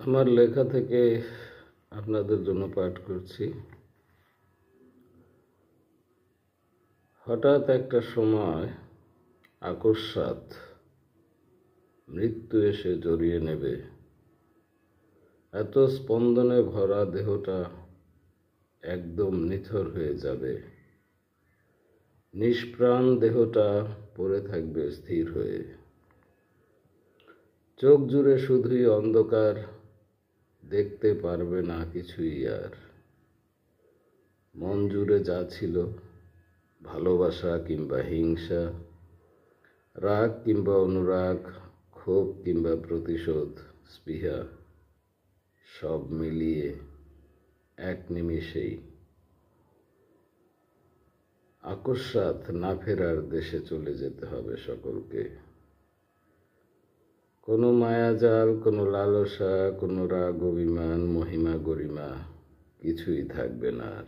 আমার লেখা থেকে আপনাদের জন্য পাঠ করছি। হঠাৎ একটা সময় আকস্মাৎ মৃত্যু এসে জড়িয়ে নেবে। এত স্পন্দনে ভরা দেহটা একদম নিথর হয়ে যাবে। নিষ্প্রাণ দেহটা পড়ে থাকবে স্থির হয়ে। চোখ জুড়ে শুধুই অন্ধকার, দেখতে পারবে না কিছুই আর। মন জুড়ে যা ছিল, ভালোবাসা কিংবা হিংসা, রাগ কিংবা অনুরাগ, ক্ষোভ কিংবা প্রতিশোধ, স্পৃহা, সব মিলিয়ে এক নিমিষেই আকস্মাৎ না ফেরার দেশে চলে যেতে হবে সকলকে। কোনো মায়াজাল, কোনো লালসা, কোনো রাগ অভিমান, মহিমা গরিমা কিছুই থাকবে না আর।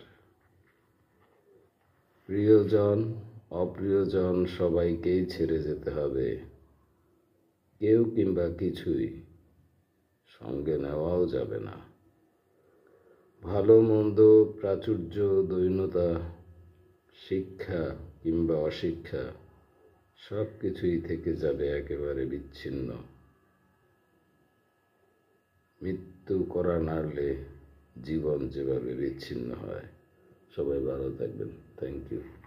প্রিয়জন অপ্রিয়জন সবাইকেই ছেড়ে যেতে হবে। কেউ কিংবা কিছুই সঙ্গে নেওয়াও যাবে না। ভালো মন্দ, প্রাচুর্য, দৈন্যতা, শিক্ষা কিংবা অশিক্ষা সব কিছুই থেকে যাবে একেবারে বিচ্ছিন্ন। মৃত্যু করা নাড়লে জীবন যেভাবে বিচ্ছিন্ন হয়। সবাই ভালো থাকবেন। Thank you.